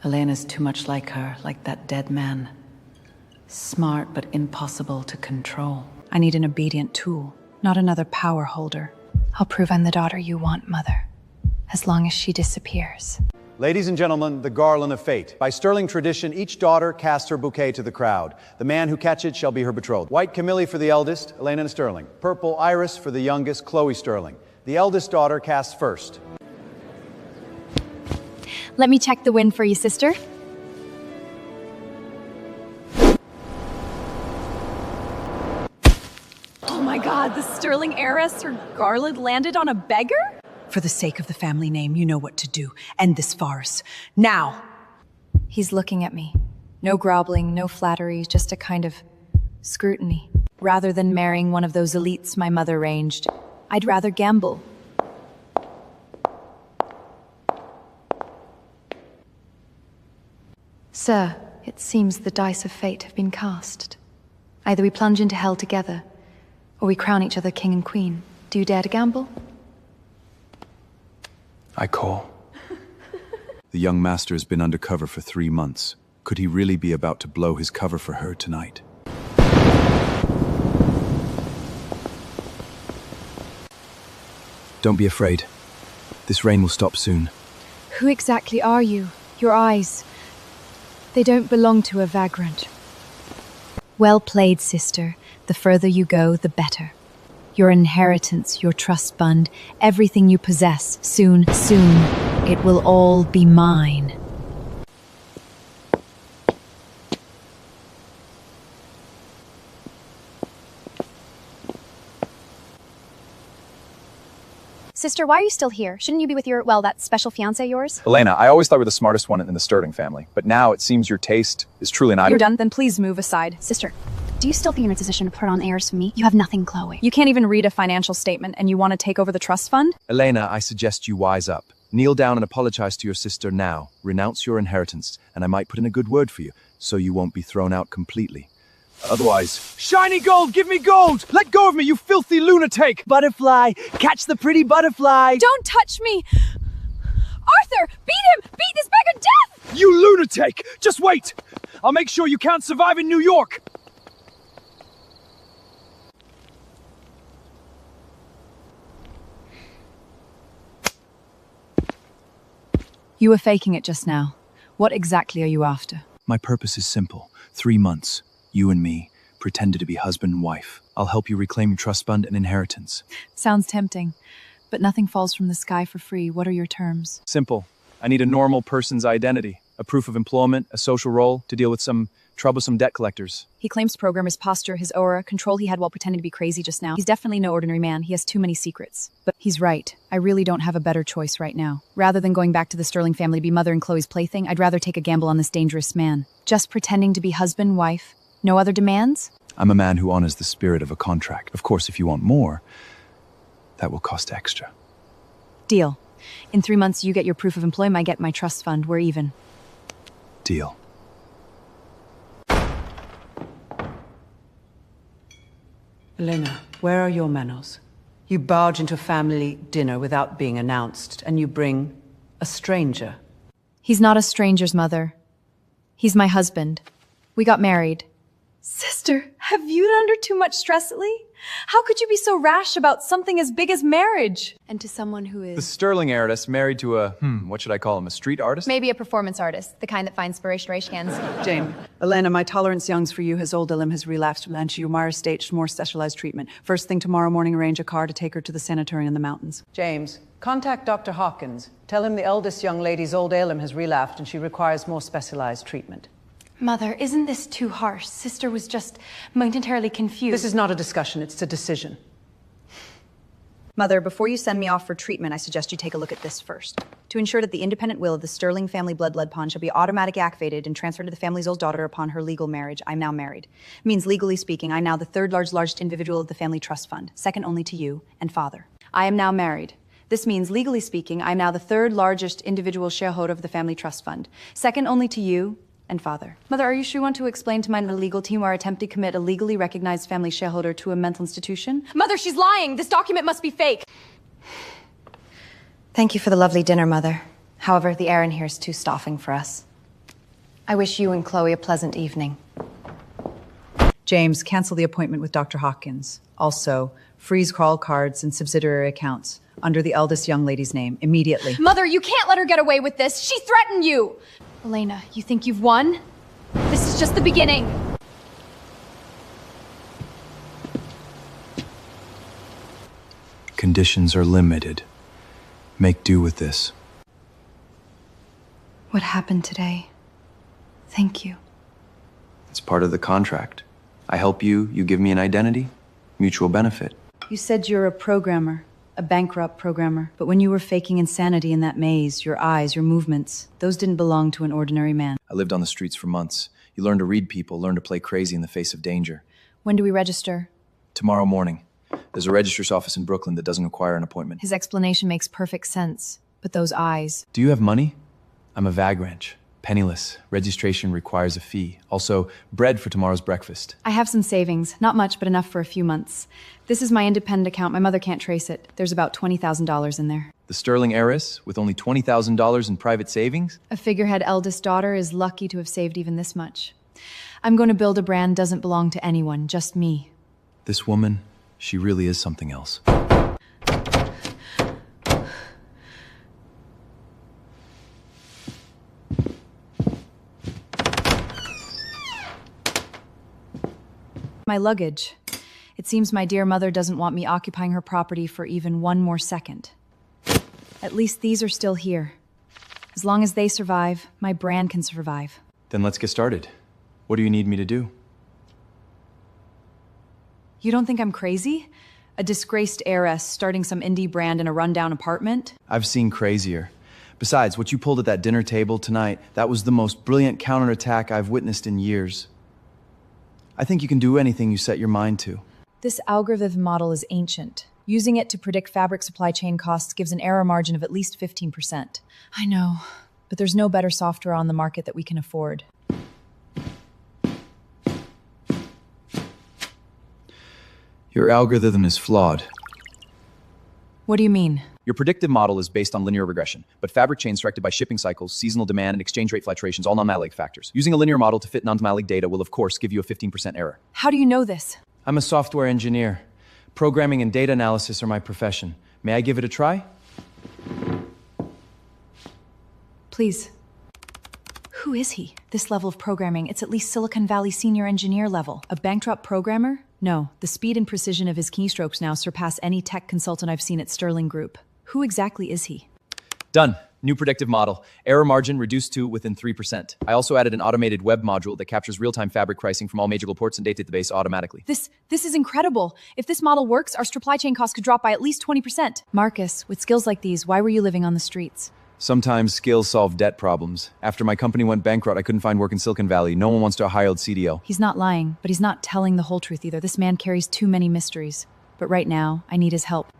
Elena's too much like her, like that dead man. Smart, but impossible to control. I need an obedient tool, not another power holder. I'll prove I'm the daughter you want, Mother. As long as she disappears. Ladies and gentlemen, the garland of fate. By sterling tradition, each daughter casts her bouquet to the crowd. The man who catches it shall be her betrothed. White Camille for the eldest, Elena Sterling. Purple Iris for the youngest, Chloe Sterling. The eldest daughter casts first. Let me check the wind for you, sister. Oh my god, the sterling heiress, her garland landed on a beggar? For the sake of the family name, you know what to do. End this farce. Now! He's looking at me. No groveling, no flattery, just a kind of scrutiny. Rather than marrying one of those elites my mother arranged, I'd rather gamble. Sir, it seems the dice of fate have been cast. Either we plunge into hell together, or we crown each other king and queen. Do you dare to gamble? I call. The young master has been undercover for 3 months. Could he really be about to blow his cover for her tonight? Don't be afraid. This rain will stop soon. Who exactly are you? Your eyes. They don't belong to a vagrant. Well played, sister. The further you go, the better. Your inheritance, your trust fund, everything you possess, soon, it will all be mine. Sister, why are you still here? Shouldn't you be with your, well, that special fiancé of yours? Elena, I always thought you were the smartest one in the Sterling family, but now it seems your taste is truly not— You're done? Then please move aside. Sister, do you still think you're in a position to put on airs for me? You have nothing, Chloe. You can't even read a financial statement and you want to take over the trust fund? Elena, I suggest you wise up. Kneel down and apologize to your sister now. Renounce your inheritance, and I might put in a good word for you, so you won't be thrown out completely. Otherwise— Shiny gold! Give me gold! Let go of me, you filthy lunatic! Butterfly! Catch the pretty butterfly! Don't touch me! Arthur! Beat him! Beat this beggar death! You lunatic! Just wait! I'll make sure you can't survive in New York! You were faking it just now. What exactly are you after? My purpose is simple. 3 months. You and me, pretended to be husband and wife. I'll help you reclaim your trust fund and inheritance. Sounds tempting, but nothing falls from the sky for free. What are your terms? Simple. I need a normal person's identity, a proof of employment, a social role to deal with some troublesome debt collectors. He claims to program his posture, his aura, control he had while pretending to be crazy just now. He's definitely no ordinary man. He has too many secrets. But he's right. I really don't have a better choice right now. Rather than going back to the Sterling family to be Mother and Chloe's plaything, I'd rather take a gamble on this dangerous man. Just pretending to be husband, wife. No other demands? I'm a man who honors the spirit of a contract. Of course, if you want more, that will cost extra. Deal. In 3 months, you get your proof of employment, I get my trust fund. We're even. Deal. Elena, where are your manners? You barge into family dinner without being announced, and you bring a stranger. He's not a stranger's mother. He's my husband. We got married. Sister, have you been under too much stress lately? How could you be so rash about something as big as marriage? And to someone who The is Sterling heiress married to a, what should I call him, a street artist? Maybe a performance artist, the kind that finds inspiration where she can. Jane. Elena, my tolerance youngs for you. His old Elim has relapsed and she requires staged more specialized treatment. First thing tomorrow morning, arrange a car to take her to the sanatorium in the mountains. James, contact Dr. Hawkins. Tell him the eldest young lady's old ailment has relapsed and she requires more specialized treatment. Mother, isn't this too harsh? Sister was just momentarily confused. This is not a discussion, it's a decision. Mother, before you send me off for treatment, I suggest you take a look at this first. To ensure that the independent will of the Sterling family blood pawn shall be automatically activated and transferred to the family's old daughter upon her legal marriage, I'm now married. Means, legally speaking, I'm now the third largest individual of the family trust fund, second only to you and father. I am now married. This means, legally speaking, I'm now the third largest individual shareholder of the family trust fund, second only to you and father. Mother, are you sure you want to explain to my legal team why I attempt to commit a legally recognized family shareholder to a mental institution? Mother, she's lying! This document must be fake! Thank you for the lovely dinner, Mother. However, the air in here is too stuffing for us. I wish you and Chloe a pleasant evening. James, cancel the appointment with Dr. Hawkins. Also, freeze call cards and subsidiary accounts under the eldest young lady's name immediately. Mother, you can't let her get away with this. She threatened you. Elena, you think you've won? This is just the beginning. Conditions are limited. Make do with this. What happened today? Thank you. It's part of the contract. I help you, you give me an identity, mutual benefit. You said you're a programmer, a bankrupt programmer. But when you were faking insanity in that maze, your eyes, your movements, those didn't belong to an ordinary man. I lived on the streets for months. You learn to read people, learn to play crazy in the face of danger. When do we register? Tomorrow morning. There's a registrar's office in Brooklyn that doesn't require an appointment. His explanation makes perfect sense. But those eyes... Do you have money? I'm a vagrant. Penniless. Registration requires a fee. Also, bread for tomorrow's breakfast. I have some savings. Not much, but enough for a few months. This is my independent account. My mother can't trace it. There's about $20,000 in there. The sterling heiress with only $20,000 in private savings? A figurehead eldest daughter is lucky to have saved even this much. I'm going to build a brand doesn't belong to anyone, just me. This woman, she really is something else. My luggage. It seems my dear mother doesn't want me occupying her property for even one more second. At least these are still here. As long as they survive, my brand can survive. Then let's get started. What do you need me to do? You don't think I'm crazy? A disgraced heiress starting some indie brand in a rundown apartment? I've seen crazier. Besides, what you pulled at that dinner table tonight, that was the most brilliant counterattack I've witnessed in years. I think you can do anything you set your mind to. This algorithm model is ancient. Using it to predict fabric supply chain costs gives an error margin of at least 15%. I know, but there's no better software on the market that we can afford. Your algorithm is flawed. What do you mean? Your predictive model is based on linear regression, but fabric chains directed by shipping cycles, seasonal demand, and exchange rate fluctuations, all non-mathematic factors. Using a linear model to fit non-mathematic data will, of course, give you a 15% error. How do you know this? I'm a software engineer. Programming and data analysis are my profession. May I give it a try? Please. Who is he? This level of programming, it's at least Silicon Valley senior engineer level. A bankrupt programmer? No, the speed and precision of his keystrokes now surpass any tech consultant I've seen at Sterling Group. Who exactly is he? Done. New predictive model. Error margin reduced to within 3%. I also added an automated web module that captures real-time fabric pricing from all major ports and database automatically. This is incredible. If this model works, our supply chain costs could drop by at least 20%. Marcus, with skills like these, why were you living on the streets? Sometimes skills solve debt problems. After my company went bankrupt, I couldn't find work in Silicon Valley. No one wants to hire a CDO. He's not lying, but he's not telling the whole truth either. This man carries too many mysteries. But right now, I need his help.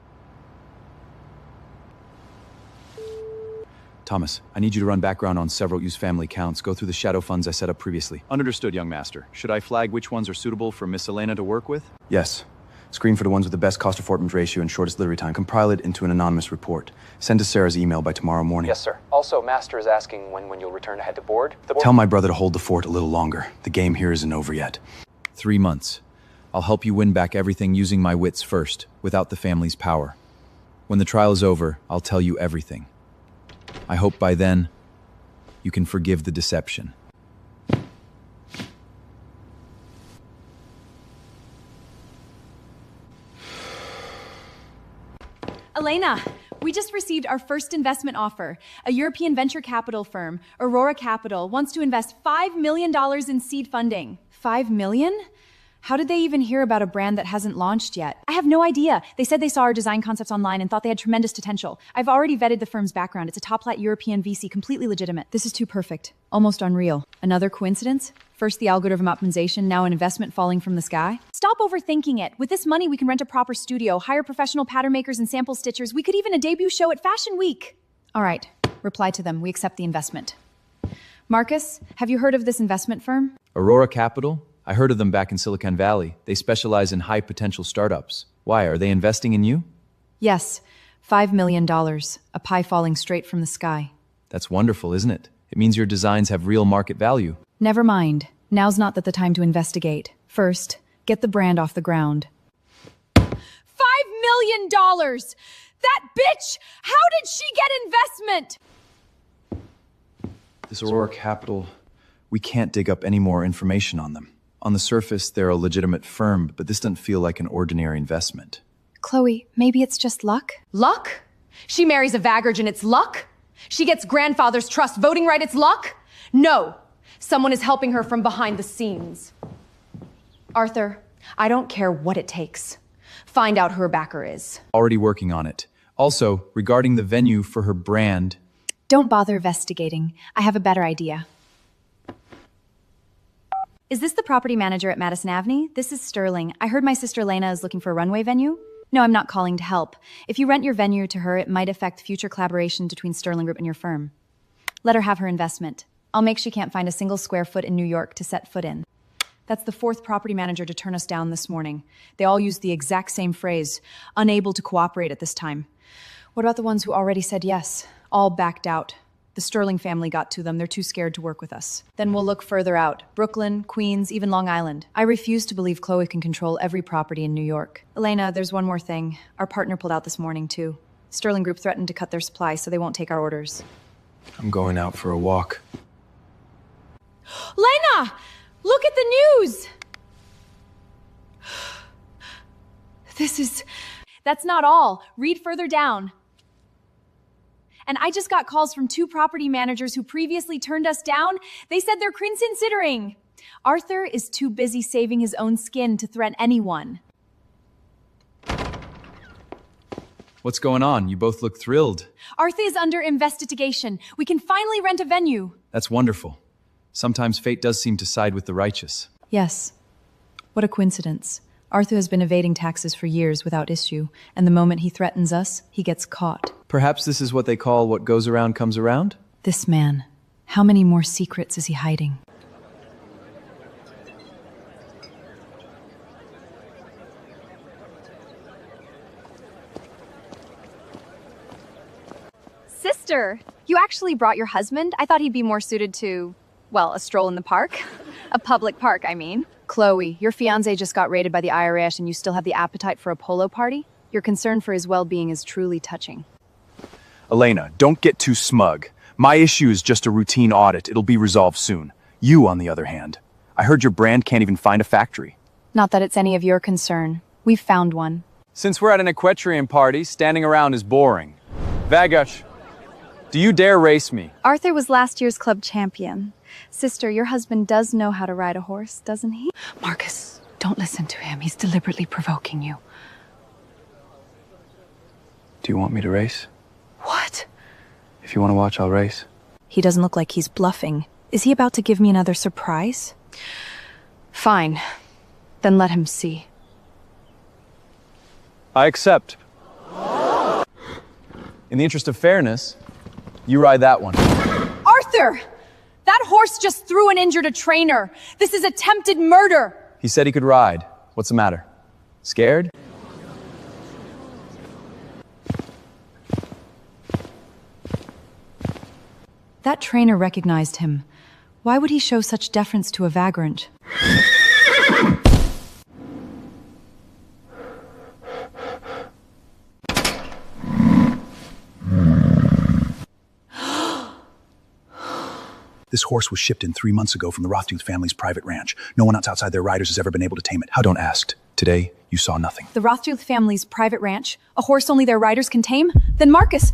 Thomas, I need you to run background on several used family accounts. Go through the shadow funds I set up previously. Understood, young master. Should I flag which ones are suitable for Miss Elena to work with? Yes. Screen for the ones with the best cost performance ratio and shortest delivery time. Compile it into an anonymous report. Send to Sarah's email by tomorrow morning. Yes, sir. Also, Master is asking when you'll return to head to board. Tell my brother to hold the fort a little longer. The game here isn't over yet. 3 months. I'll help you win back everything using my wits first, without the family's power. When the trial is over, I'll tell you everything. I hope by then, you can forgive the deception. Elena, we just received our first investment offer. A European venture capital firm, Aurora Capital, wants to invest $5 million in seed funding. $5 million? How did they even hear about a brand that hasn't launched yet? I have no idea. They said they saw our design concepts online and thought they had tremendous potential. I've already vetted the firm's background. It's a top-flight European VC, completely legitimate. This is too perfect. Almost unreal. Another coincidence? First the algorithm optimization, now an investment falling from the sky? Stop overthinking it. With this money, we can rent a proper studio, hire professional pattern makers and sample stitchers. We could even a debut show at Fashion Week. All right. Reply to them. We accept the investment. Marcus, have you heard of this investment firm? Aurora Capital? I heard of them back in Silicon Valley. They specialize in high-potential startups. Why, are they investing in you? Yes. $5 million. A pie falling straight from the sky. That's wonderful, isn't it? It means your designs have real market value. Never mind. Now's not the time to investigate. First, get the brand off the ground. $5 million! That bitch! How did she get investment? This Aurora Capital, we can't dig up any more information on them. On the surface, they're a legitimate firm, but this doesn't feel like an ordinary investment. Chloe, maybe it's just luck? Luck? She marries a vaggarge, it's luck? She gets grandfather's trust voting right, it's luck? No. Someone is helping her from behind the scenes. Arthur, I don't care what it takes. Find out who her backer is. Already working on it. Also, regarding the venue for her brand... Don't bother investigating. I have a better idea. Is this the property manager at Madison Avenue? This is Sterling. I heard my sister Elena is looking for a runway venue. No, I'm not calling to help. If you rent your venue to her, it might affect future collaboration between Sterling Group and your firm. Let her have her investment. I'll make she can't find a single square foot in New York to set foot in. That's the fourth property manager to turn us down this morning. They all used the exact same phrase, unable to cooperate at this time. What about the ones who already said yes? All backed out. The Sterling family got to them. They're too scared to work with us. Then we'll look further out. Brooklyn, Queens, even Long Island. I refuse to believe Chloe can control every property in New York. Elena, there's one more thing. Our partner pulled out this morning, too. Sterling Group threatened to cut their supply, so they won't take our orders. I'm going out for a walk. Lena! Look at the news! That's not all. Read further down. And I just got calls from 2 property managers who previously turned us down. They said they're considering. Arthur is too busy saving his own skin to threaten anyone. What's going on? You both look thrilled. Arthur is under investigation. We can finally rent a venue. That's wonderful. Sometimes fate does seem to side with the righteous. Yes. What a coincidence. Arthur has been evading taxes for years without issue, and the moment he threatens us, he gets caught. Perhaps this is what they call what goes around comes around? This man, how many more secrets is he hiding? Sister, you actually brought your husband? I thought he'd be more suited to, well, a stroll in the park. A public park, I mean. Chloe, your fiancé just got raided by the IRS and you still have the appetite for a polo party? Your concern for his well-being is truly touching. Elena, don't get too smug. My issue is just a routine audit. It'll be resolved soon. You, on the other hand, I heard your brand can't even find a factory. Not that it's any of your concern. We've found one. Since we're at an equestrian party, standing around is boring. Vagash, do you dare race me? Arthur was last year's club champion. Sister, your husband does know how to ride a horse, doesn't he? Marcus, don't listen to him. He's deliberately provoking you. Do you want me to race? What? If you want to watch, I'll race. He doesn't look like he's bluffing. Is he about to give me another surprise? Fine. Then let him see. I accept. In the interest of fairness, you ride that one. Arthur! That horse just threw and injured a trainer. This is attempted murder. He said he could ride. What's the matter? Scared? That trainer recognized him. Why would he show such deference to a vagrant? This horse was shipped in 3 months ago from the Rothschild family's private ranch. No one else outside their riders has ever been able to tame it. How don't ask. Today, you saw nothing. The Rothschild family's private ranch? A horse only their riders can tame? Then Marcus...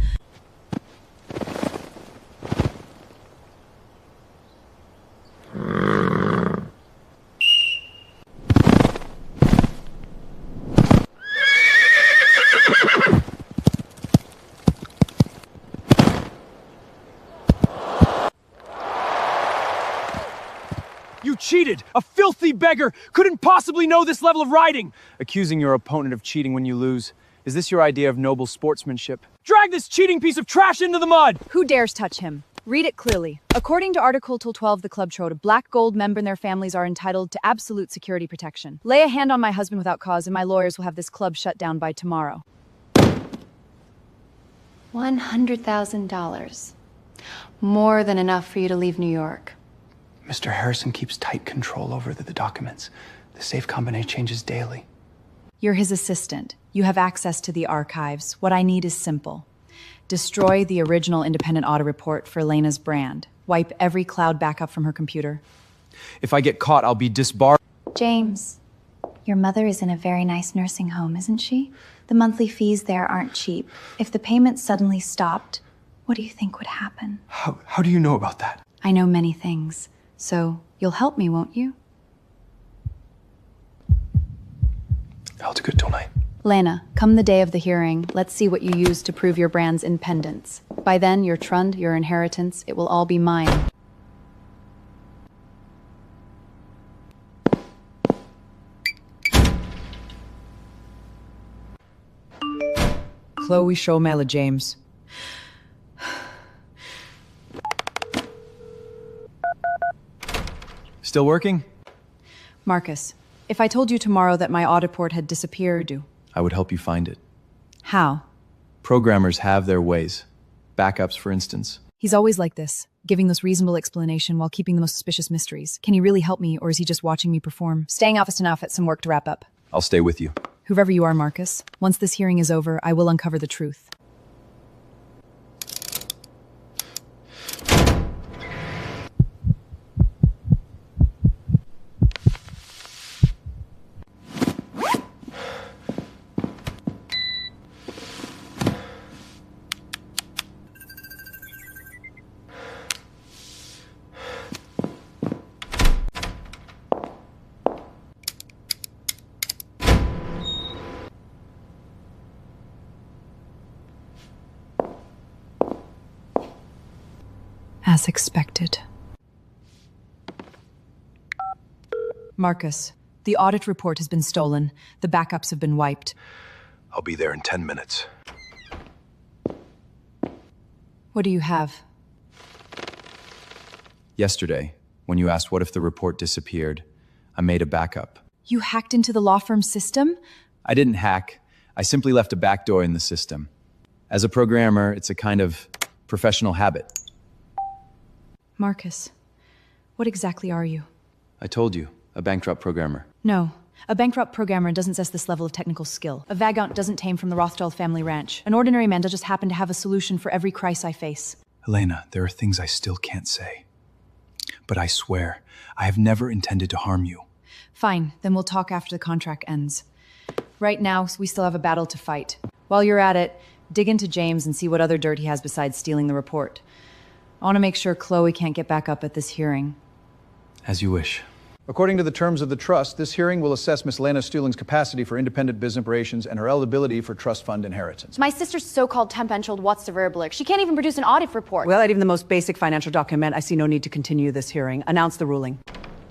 You cheated! A filthy beggar! Couldn't possibly know this level of riding! Accusing your opponent of cheating when you lose. Is this your idea of noble sportsmanship? Drag this cheating piece of trash into the mud! Who dares touch him? Read it clearly. According to Article 12 of the Club Code, a black gold member and their families are entitled to absolute security protection. Lay a hand on my husband without cause and my lawyers will have this club shut down by tomorrow. $100,000. More than enough for you to leave New York. Mr. Harrison keeps tight control over the documents. The safe combination changes daily. You're his assistant. You have access to the archives. What I need is simple. Destroy the original independent audit report for Elena's brand. Wipe every cloud backup from her computer. If I get caught, I'll be disbarred. James, your mother is in a very nice nursing home, isn't she? The monthly fees there aren't cheap. If the payments suddenly stopped, what do you think would happen? How do you know about that? I know many things, so you'll help me, won't you? Held it good till night. Lena, come the day of the hearing, let's see what you use to prove your brand's independence. By then, your trund, your inheritance, it will all be mine. Chloe Shomela James. Still working? Marcus, if I told you tomorrow that my audit report had disappeared, I would help you find it. how? Programmers have their ways. Backups, for instance. He's always like this, giving this reasonable explanation while keeping the most suspicious mysteries. Can he really help me, or is he just watching me perform? Staying office enough at some work to wrap up. I'll stay with you. Whoever you are, Marcus, once this hearing is over, I will uncover the truth. As expected. Marcus, the audit report has been stolen. The backups have been wiped. I'll be there in 10 minutes. What do you have? Yesterday, when you asked what if the report disappeared, I made a backup. You hacked into the law firm's system? I didn't hack. I simply left a backdoor in the system. As a programmer, it's a kind of professional habit. Marcus, what exactly are you? I told you, a bankrupt programmer. No, a bankrupt programmer doesn't possess this level of technical skill. A vagant doesn't tame from the Rothschild family ranch. An ordinary man does just happen to have a solution for every crisis I face. Elena, there are things I still can't say. But I swear, I have never intended to harm you. Fine, then we'll talk after the contract ends. Right now, we still have a battle to fight. While you're at it, dig into James and see what other dirt he has besides stealing the report. I want to make sure Chloe can't get back up at this hearing. As you wish. According to the terms of the trust, this hearing will assess Miss Elena Stuling's capacity for independent business operations and her eligibility for trust fund inheritance. My sister's so-called temp-enschuld what's the verblich. She can't even produce an audit report. Well, at even the most basic financial document, I see no need to continue this hearing. Announce the ruling.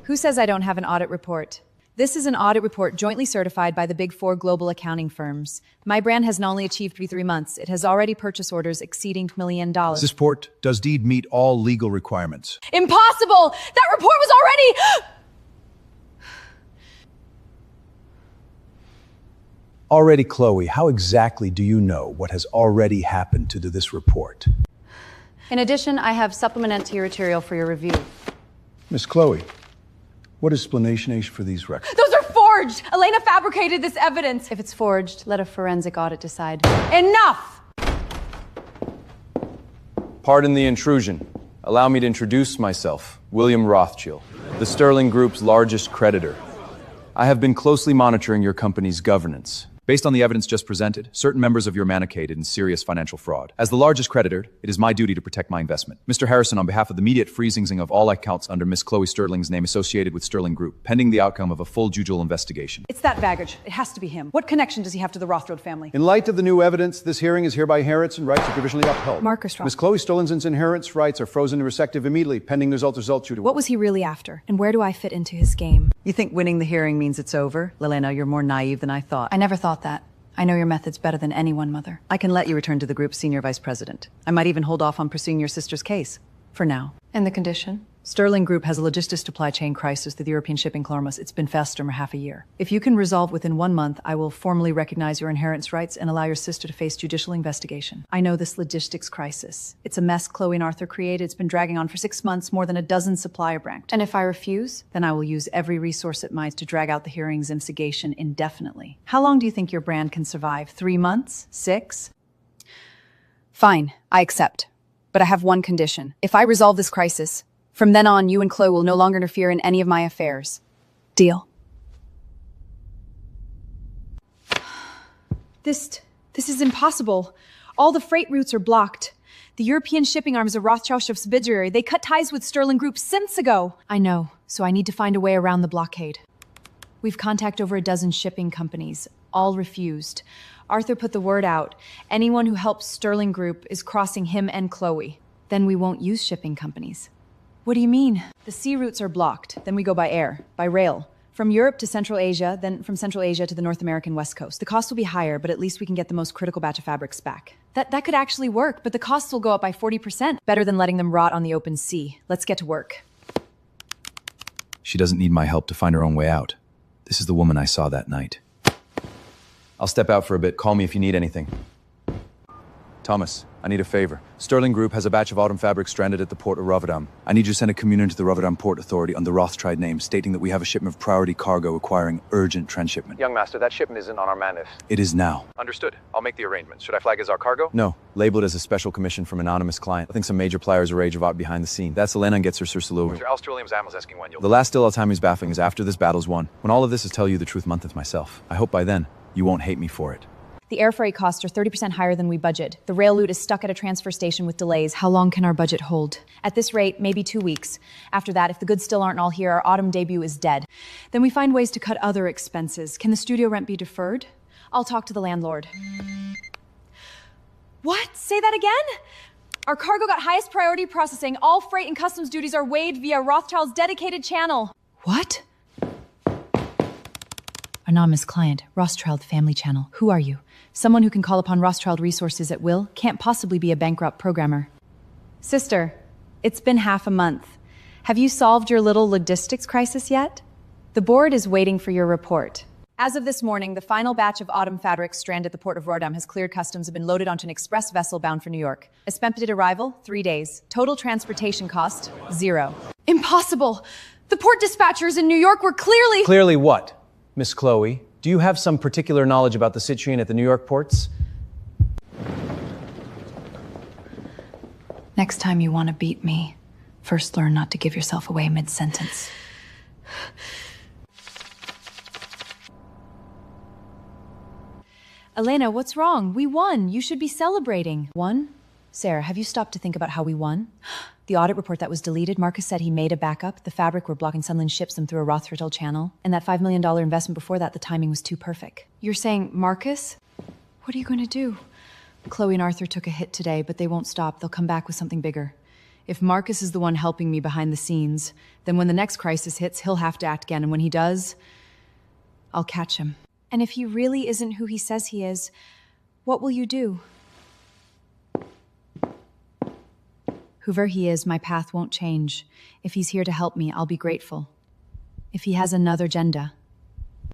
Who says I don't have an audit report? This is an audit report jointly certified by the Big Four global accounting firms. My brand has not only achieved 3 months, it has already purchase orders exceeding $1 million. This report does indeed meet all legal requirements. Impossible! That report was already... Already, Chloe, how exactly do you know what has already happened to this report? In addition, I have supplementary material for your review. Miss Chloe, what explanation is for these records? Those are forged! Elena fabricated this evidence! If it's forged, let a forensic audit decide. Enough! Pardon the intrusion. Allow me to introduce myself, William Rothschild, the Sterling Group's largest creditor. I have been closely monitoring your company's governance. Based on the evidence just presented, certain members of your man aided in serious financial fraud. As the largest creditor, it is my duty to protect my investment. Mr. Harrison, on behalf of the immediate freezing of all accounts under Miss Chloe Sterling's name associated with Sterling Group, pending the outcome of a full judicial investigation. It's that baggage. It has to be him. What connection does he have to the Rothschild family? In light of the new evidence, this hearing is hereby inheritance and rights are provisionally upheld. Marcus Rothschild. Miss Chloe Sterling's inheritance rights are frozen and resective immediately, pending the result due to... What was he really after? And where do I fit into his game? You think winning the hearing means it's over? Elena, you're more naive than I thought. I never thought that. I know your methods better than anyone, Mother. I can let you return to the group's senior vice president. I might even hold off on pursuing your sister's case. For now. And the condition? Sterling Group has a logistics supply chain crisis through the European shipping clormus. It's been festering for half a year. If you can resolve within 1 month, I will formally recognize your inheritance rights and allow your sister to face judicial investigation. I know this logistics crisis. It's a mess Chloe and Arthur created. It's been dragging on for 6 months, more than a dozen supplier banked. And if I refuse? Then I will use every resource at mine to drag out the hearings and investigation indefinitely. How long do you think your brand can survive? 3 months? 6? Fine, I accept. But I have one condition. If I resolve this crisis, from then on, you and Chloe will no longer interfere in any of my affairs. Deal? This is impossible. All the freight routes are blocked. The European shipping arm is a Rothschild subsidiary. They cut ties with Sterling Group since ago. I know, so I need to find a way around the blockade. We've contacted over a dozen shipping companies. All refused. Arthur put the word out. Anyone who helps Sterling Group is crossing him and Chloe. Then we won't use shipping companies. What do you mean? The sea routes are blocked. Then we go by air, by rail. From Europe to Central Asia, then from Central Asia to the North American West Coast. The cost will be higher, but at least we can get the most critical batch of fabrics back. That could actually work, but the costs will go up by 40%. Better than letting them rot on the open sea. Let's get to work. She doesn't need my help to find her own way out. This is the woman I saw that night. I'll step out for a bit. Call me if you need anything. Thomas, I need a favor. Sterling Group has a batch of autumn fabric stranded at the port of Rotterdam. I need you to send a communion to the Rotterdam Port Authority on the Rothschild name, stating that we have a shipment of priority cargo requiring urgent transshipment. Young master, that shipment isn't on our man list. It is now. Understood. I'll make the arrangements. Should I flag as our cargo? No, label it as a special commission from anonymous client. I think some major players arrange about behind the scene. That's Elena and gets her Sir Salou. Sir Alistair Williams Am was asking when you'll... The last still time he's baffling is after this battle's won. When all of this is tell you the truth month myself. I hope by then, you won't hate me for it. The air freight costs are 30% higher than we budgeted. The rail loot is stuck at a transfer station with delays. How long can our budget hold? At this rate, maybe 2 weeks. After that, if the goods still aren't all here, our autumn debut is dead. Then we find ways to cut other expenses. Can the studio rent be deferred? I'll talk to the landlord. What? Say that again? Our cargo got highest priority processing. All freight and customs duties are waived via Rothschild's dedicated channel. What? Anonymous client, Rothschild family channel. Who are you? Someone who can call upon Rothschild resources at will? Can't possibly be a bankrupt programmer. Sister, it's been half a month. Have you solved your little logistics crisis yet? The board is waiting for your report. As of this morning, the final batch of autumn fabrics stranded at the port of Rotterdam has cleared customs and been loaded onto an express vessel bound for New York. Expected arrival, 3 days. Total transportation cost, 0. Impossible! The port dispatchers in New York were clearly— Clearly what, Miss Chloe? Do you have some particular knowledge about the situation at the New York ports? Next time you want to beat me, first learn not to give yourself away mid-sentence. Elena, what's wrong? We won. You should be celebrating. Won? Sarah, have you stopped to think about how we won? The audit report that was deleted, Marcus said he made a backup. The fabric we're blocking Sunland ships them through a Rothschild channel. And that $5 million investment before that, the timing was too perfect. You're saying Marcus? What are you going to do? Chloe and Arthur took a hit today, but they won't stop. They'll come back with something bigger. If Marcus is the one helping me behind the scenes, then when the next crisis hits, he'll have to act again. And when he does, I'll catch him. And if he really isn't who he says he is, what will you do? Whoever he is, my path won't change. If he's here to help me, I'll be grateful. If he has another agenda.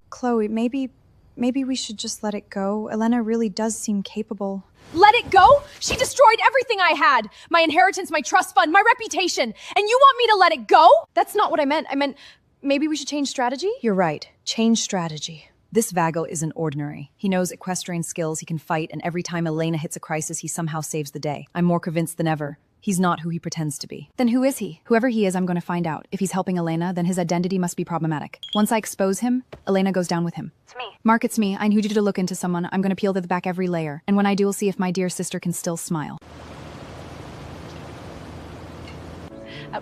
Chloe, maybe we should just let it go. Elena really does seem capable. Let it go? She destroyed everything I had. My inheritance, my trust fund, my reputation. And you want me to let it go? That's not what I meant. I meant maybe we should change strategy? You're right. Change strategy. This Vagel isn't ordinary. He knows equestrian skills, he can fight, and every time Elena hits a crisis, he somehow saves the day. I'm more convinced than ever. He's not who he pretends to be. Then who is he? Whoever he is, I'm going to find out. If he's helping Elena, then his identity must be problematic. Once I expose him, Elena goes down with him. It's me. Mark, it's me. I need you to look into someone. I'm going to peel to the back every layer. And when I do, we'll see if my dear sister can still smile.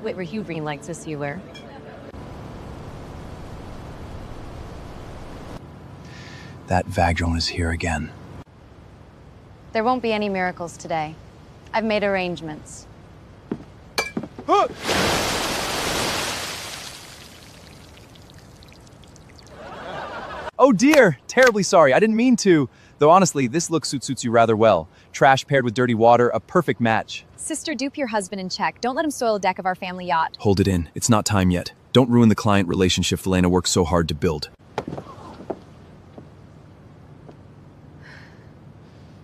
Wait, were you green like S-Suger? That Vagdrone is here again. There won't be any miracles today. I've made arrangements. Oh dear! Terribly sorry. I didn't mean to. Though honestly, this look suits you rather well. Trash paired with dirty water, a perfect match. Sister, dupe your husband in check. Don't let him soil a deck of our family yacht. Hold it in. It's not time yet. Don't ruin the client relationship Elena worked so hard to build.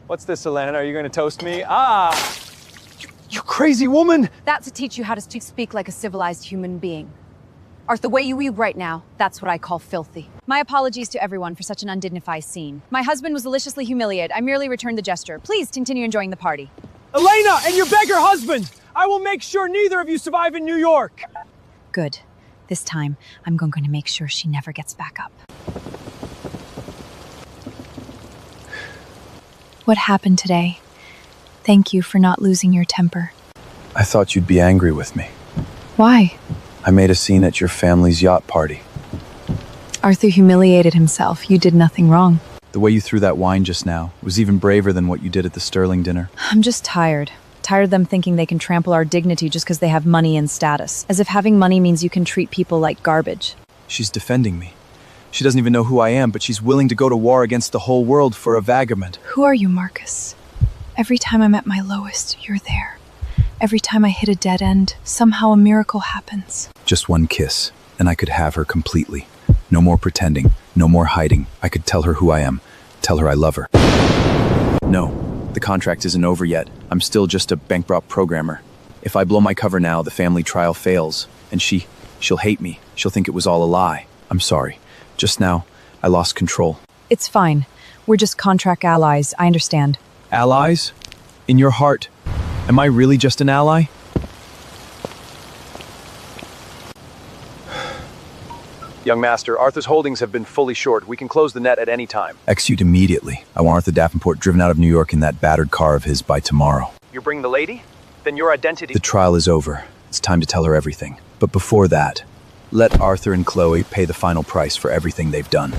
What's this, Elena? Are you going to toast me? Ah! You crazy woman! That's to teach you how to speak like a civilized human being. Arthur, the way you eat right now, that's what I call filthy. My apologies to everyone for such an undignified scene. My husband was deliciously humiliated. I merely returned the gesture. Please continue enjoying the party. Elena and your beggar husband! I will make sure neither of you survive in New York! Good. This time, I'm going to make sure she never gets back up. What happened today? Thank you for not losing your temper. I thought you'd be angry with me. Why? I made a scene at your family's yacht party. Arthur humiliated himself. You did nothing wrong. The way you threw that wine just now was even braver than what you did at the Sterling dinner. I'm just tired. Tired of them thinking they can trample our dignity just because they have money and status. As if having money means you can treat people like garbage. She's defending me. She doesn't even know who I am, but she's willing to go to war against the whole world for a vagabond. Who are you, Marcus? Every time I'm at my lowest, you're there. Every time I hit a dead end, somehow a miracle happens. Just one kiss, and I could have her completely. No more pretending, no more hiding. I could tell her who I am, tell her I love her. No, the contract isn't over yet. I'm still just a bankrupt programmer. If I blow my cover now, the family trial fails, and she'll hate me. She'll think it was all a lie. I'm sorry. Just now, I lost control. It's fine. We're just contract allies, I understand. Allies? In your heart, am I really just an ally? Young master, Arthur's holdings have been fully short. We can close the net at any time. Execute immediately. I want Arthur Davenport driven out of New York in that battered car of his by tomorrow. You're bringing the lady? Then your identity... The trial is over. It's time to tell her everything. But before that, let Arthur and Chloe pay the final price for everything they've done.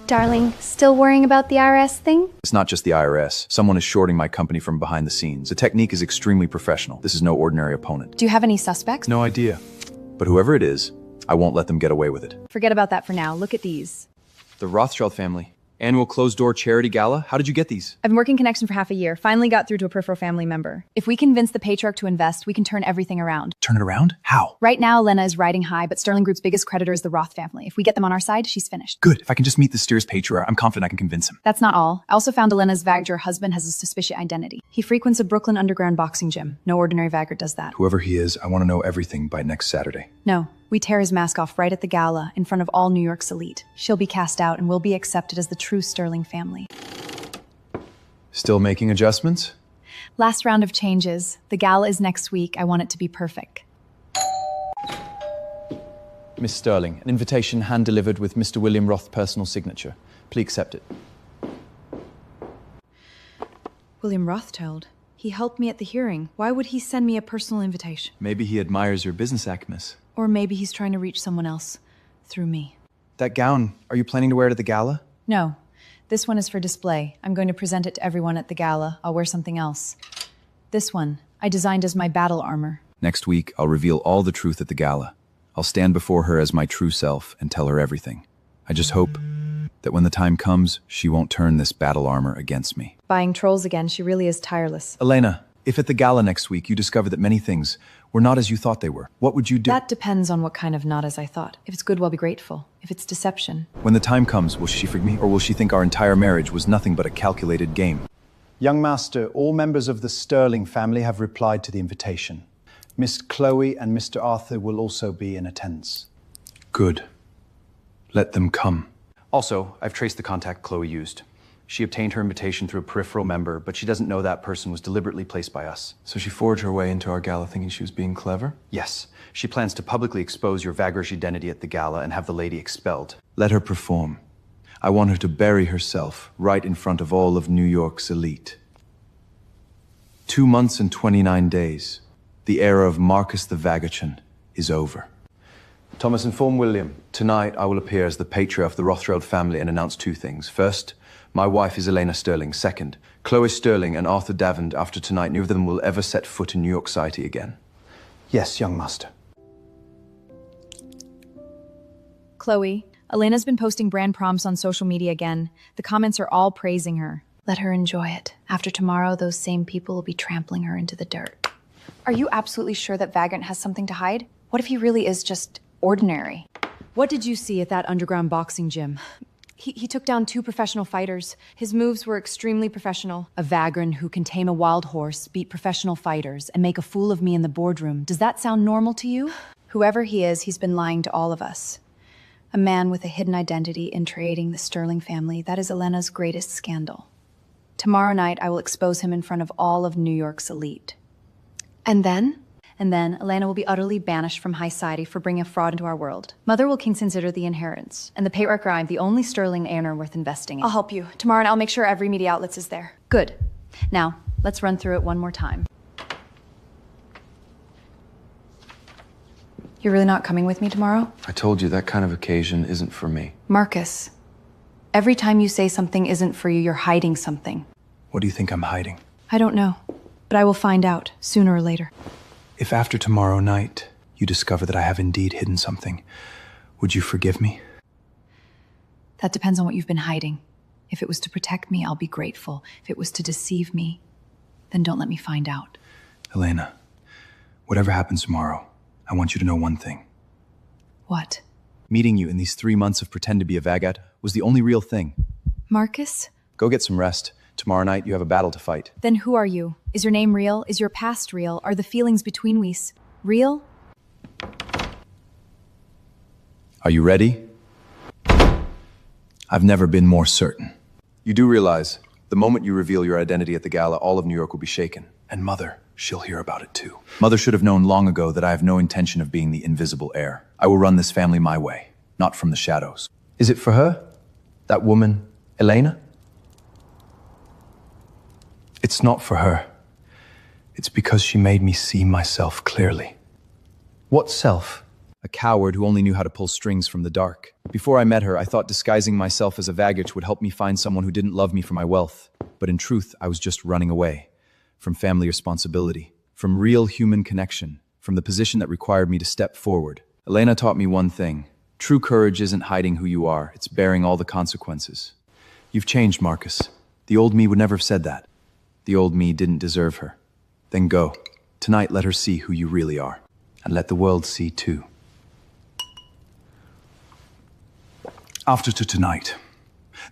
Darling, still worrying about the IRS thing? It's not just the IRS. Someone is shorting my company from behind the scenes. The technique is extremely professional. This is no ordinary opponent. Do you have any suspects? No idea. But whoever it is, I won't let them get away with it. Forget about that for now. Look at these. The Rothschild family. Annual closed-door charity gala? How did you get these? I've been working Connection for half a year. Finally got through to a peripheral family member. If we convince the patriarch to invest, we can turn everything around. Turn it around? How? Right now, Elena is riding high, but Sterling Group's biggest creditor is the Roth family. If we get them on our side, she's finished. Good. If I can just meet the steer's patriarch, I'm confident I can convince him. That's not all. I also found Elena's Vagger husband has a suspicious identity. He frequents a Brooklyn underground boxing gym. No ordinary Vagger does that. Whoever he is, I want to know everything by next Saturday. No. We tear his mask off right at the gala, in front of all New York's elite. She'll be cast out and will be accepted as the true Sterling family. Still making adjustments? Last round of changes. The gala is next week. I want it to be perfect. Miss Sterling, an invitation hand-delivered with Mr. William Roth's personal signature. Please accept it. William Rothschild. He helped me at the hearing. Why would he send me a personal invitation? Maybe he admires your business acumen. Or maybe he's trying to reach someone else. Through me. That gown, are you planning to wear it at the gala? No. This one is for display. I'm going to present it to everyone at the gala. I'll wear something else. This one, I designed as my battle armor. Next week, I'll reveal all the truth at the gala. I'll stand before her as my true self and tell her everything. I just hope that when the time comes, she won't turn this battle armor against me. Buying trolls again, she really is tireless. Elena, if at the gala next week you discover that many things were not as you thought they were, what would you do? That depends on what kind of not as I thought. If it's good, we'll be grateful. If it's deception. When the time comes, will she forgive me, or will she think our entire marriage was nothing but a calculated game? Young master, all members of the Sterling family have replied to the invitation. Miss Chloe and Mr. Arthur will also be in attendance. Good. Let them come. Also, I've traced the contact Chloe used. She obtained her invitation through a peripheral member, but she doesn't know that person was deliberately placed by us. So she forged her way into our gala thinking she was being clever? Yes. She plans to publicly expose your Vaggerish identity at the gala and have the lady expelled. Let her perform. I want her to bury herself right in front of all of New York's elite. 2 months and 29 days. The era of Marcus the Vagachan is over. Thomas, inform William. Tonight, I will appear as the patriarch of the Rothschild family and announce 2 things. First, my wife is Elena Sterling. Second, Chloe Sterling and Arthur Davant. After tonight, neither of them will ever set foot in New York City again. Yes, young master. Chloe, Elena's been posting brand prompts on social media again. The comments are all praising her. Let her enjoy it. After tomorrow, those same people will be trampling her into the dirt. Are you absolutely sure that Vagrant has something to hide? What if he really is just ordinary? What did you see at that underground boxing gym? He took down 2 professional fighters. His moves were extremely professional. A vagrant who can tame a wild horse, beat professional fighters, and make a fool of me in the boardroom. Does that sound normal to you? Whoever he is, he's been lying to all of us. A man with a hidden identity infiltrating the Sterling family, that is Elena's greatest scandal. Tomorrow night, I will expose him in front of all of New York's elite. And then? And then, Elena will be utterly banished from high society for bringing a fraud into our world. Mother will consider the inheritance, and the patriarch I'm the only Sterling heir worth investing in. I'll help you. Tomorrow I'll make sure every media outlets is there. Good. Now, let's run through it one more time. You're really not coming with me tomorrow? I told you that kind of occasion isn't for me. Marcus, every time you say something isn't for you, you're hiding something. What do you think I'm hiding? I don't know, but I will find out, sooner or later. If after tomorrow night you discover that I have indeed hidden something, would you forgive me? That depends on what you've been hiding. If it was to protect me, I'll be grateful. If it was to deceive me, then don't let me find out. Elena, whatever happens tomorrow, I want you to know one thing. What? Meeting you in these 3 months of pretend to be a vagat was the only real thing. Marcus? Go get some rest. Tomorrow night you have a battle to fight. Then who are you? Is your name real? Is your past real? Are the feelings between we's real? Are you ready? I've never been more certain. You do realize, the moment you reveal your identity at the gala, all of New York will be shaken. And Mother, she'll hear about it too. Mother should have known long ago that I have no intention of being the invisible heir. I will run this family my way, not from the shadows. Is it for her? That woman, Elena? It's not for her. It's because she made me see myself clearly. What self? A coward who only knew how to pull strings from the dark. Before I met her, I thought disguising myself as a vagat would help me find someone who didn't love me for my wealth. But in truth, I was just running away. From family responsibility. From real human connection. From the position that required me to step forward. Elena taught me one thing. True courage isn't hiding who you are, it's bearing all the consequences. You've changed, Marcus. The old me would never have said that. The old me didn't deserve her. Then go. Tonight, let her see who you really are. And let the world see too. After tonight,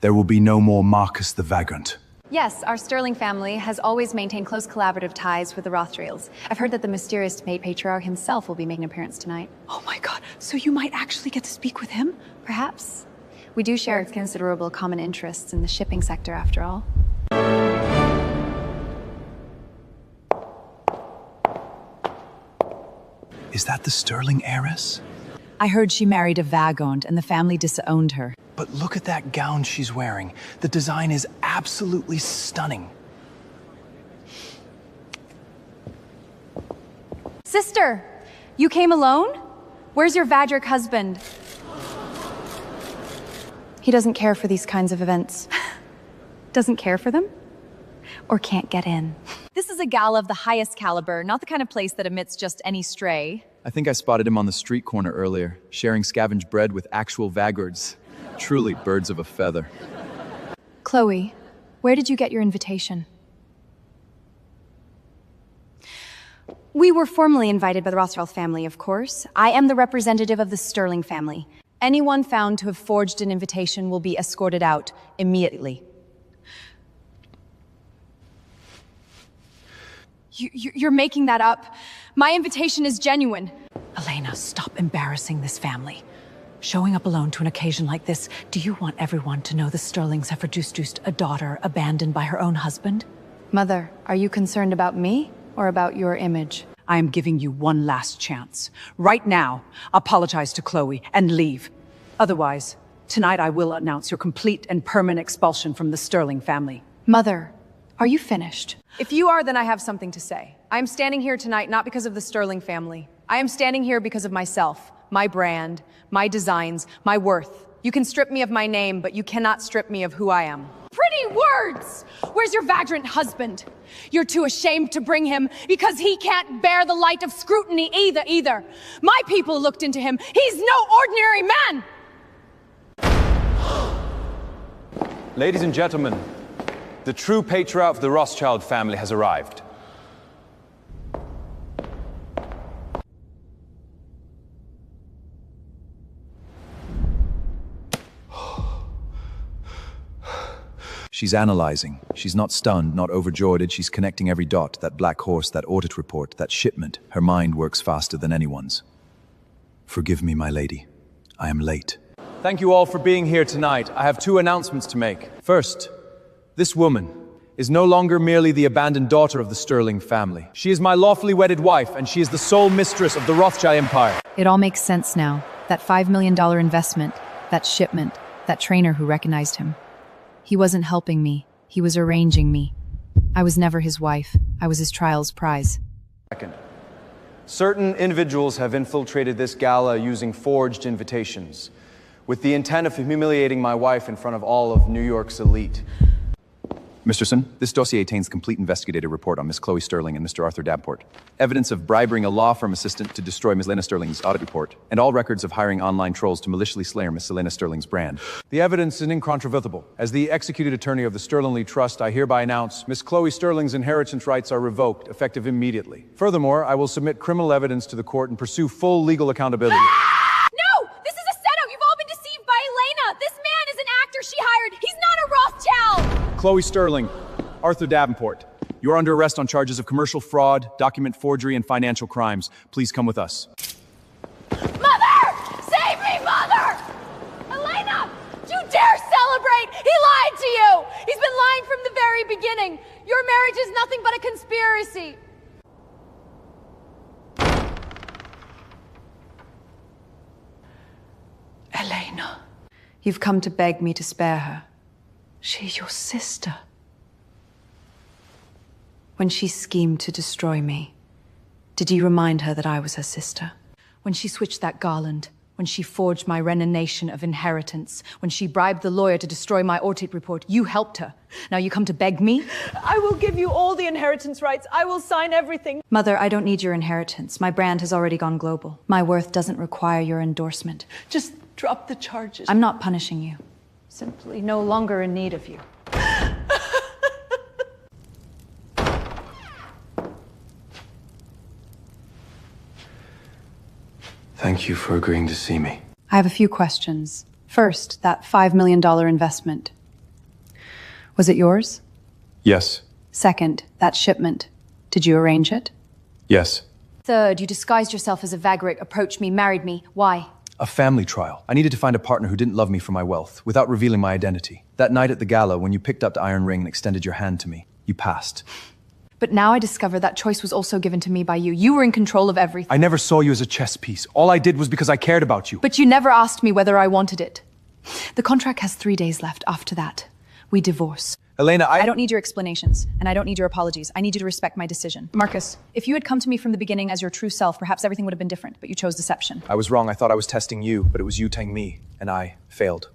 there will be no more Marcus the Vagrant. Yes, our Sterling family has always maintained close collaborative ties with the Rothschilds. I've heard that the mysterious patriarch himself will be making an appearance tonight. Oh my god, so you might actually get to speak with him? Perhaps. We do share considerable common interests in the shipping sector, after all. Is that the Sterling heiress? I heard she married a vagabond and the family disowned her. But look at that gown she's wearing. The design is absolutely stunning. Sister, you came alone? Where's your Vadric husband? He doesn't care for these kinds of events. Doesn't care for them? Or can't get in? This is a gala of the highest caliber, not the kind of place that admits just any stray. I think I spotted him on the street corner earlier, sharing scavenged bread with actual vaggards. Truly birds of a feather. Chloe, where did you get your invitation? We were formally invited by the Rothschild family, of course. I am the representative of the Sterling family. Anyone found to have forged an invitation will be escorted out immediately. You're making that up. My invitation is genuine. Elena, stop embarrassing this family. Showing up alone to an occasion like this, do you want everyone to know the Sterlings have produced a daughter abandoned by her own husband? Mother, are you concerned about me or about your image? I am giving you one last chance. Right now, apologize to Chloe and leave. Otherwise, tonight I will announce your complete and permanent expulsion from the Sterling family. Mother, are you finished? If you are, then I have something to say. I am standing here tonight not because of the Sterling family. I am standing here because of myself, my brand, my designs, my worth. You can strip me of my name, but you cannot strip me of who I am. Pretty words! Where's your vagrant husband? You're too ashamed to bring him because he can't bear the light of scrutiny either. My people looked into him. He's no ordinary man! Ladies and gentlemen, the true patriarch of the Rothschild family has arrived. She's analyzing. She's not stunned, not overjoyed. She's connecting every dot, that black horse, that audit report, that shipment. Her mind works faster than anyone's. Forgive me, my lady. I am late. Thank you all for being here tonight. I have two announcements to make. First, this woman is no longer merely the abandoned daughter of the Sterling family. She is my lawfully wedded wife, and she is the sole mistress of the Rothschild Empire. It all makes sense now. That $5 million investment, that shipment, that trainer who recognized him. He wasn't helping me. He was arranging me. I was never his wife. I was his trial's prize. Second, certain individuals have infiltrated this gala using forged invitations, with the intent of humiliating my wife in front of all of New York's elite. Mr. Son, this dossier contains complete investigative report on Miss Chloe Sterling and Mr. Arthur Davenport, evidence of bribing a law firm assistant to destroy Miss Elena Sterling's audit report, and all records of hiring online trolls to maliciously slayer Miss Elena Sterling's brand. The evidence is incontrovertible. As the executed attorney of the Sterling Trust, I hereby announce Miss Chloe Sterling's inheritance rights are revoked, effective immediately. Furthermore, I will submit criminal evidence to the court and pursue full legal accountability. No! This is a setup! You've all been deceived by Elena! This man is an actor she hired! He's not a Rothschild! Chloe Sterling, Arthur Davenport, you're under arrest on charges of commercial fraud, document forgery, and financial crimes. Please come with us. Mother! Save me, Mother! Elena! Do you dare celebrate? He lied to you! He's been lying from the very beginning! Your marriage is nothing but a conspiracy! Elena, you've come to beg me to spare her. She's your sister. When she schemed to destroy me, did you remind her that I was her sister? When she switched that garland, when she forged my renovation of inheritance, when she bribed the lawyer to destroy my audit report, you helped her. Now you come to beg me? I will give you all the inheritance rights. I will sign everything. Mother, I don't need your inheritance. My brand has already gone global. My worth doesn't require your endorsement. Just drop the charges. I'm not punishing you. Simply no longer in need of you. Thank you for agreeing to see me. I have a few questions. First, that $5 million investment. Was it yours? Yes. Second, that shipment. Did you arrange it? Yes. Third, you disguised yourself as a vagrant, approached me, married me. Why? A family trial. I needed to find a partner who didn't love me for my wealth, without revealing my identity. That night at the gala, when you picked up the iron ring and extended your hand to me, you passed. But now I discover that choice was also given to me by you. You were in control of everything. I never saw you as a chess piece. All I did was because I cared about you. But you never asked me whether I wanted it. The contract has 3 days left. After that, we divorce. Elena, I don't need your explanations, and I don't need your apologies. I need you to respect my decision. Marcus, if you had come to me from the beginning as your true self, perhaps everything would have been different, but you chose deception. I was wrong. I thought I was testing you, but it was you testing me, and I failed.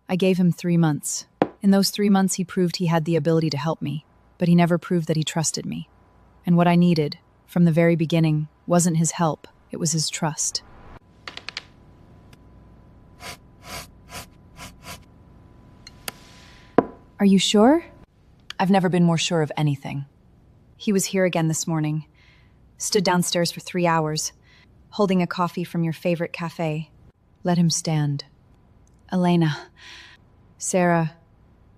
I gave him 3 months. In those 3 months, he proved he had the ability to help me, but he never proved that he trusted me. And what I needed, from the very beginning, wasn't his help, it was his trust. Are you sure? I've never been more sure of anything. He was here again this morning. Stood downstairs for 3 hours, holding a coffee from your favorite cafe. Let him stand. Elena. Sarah,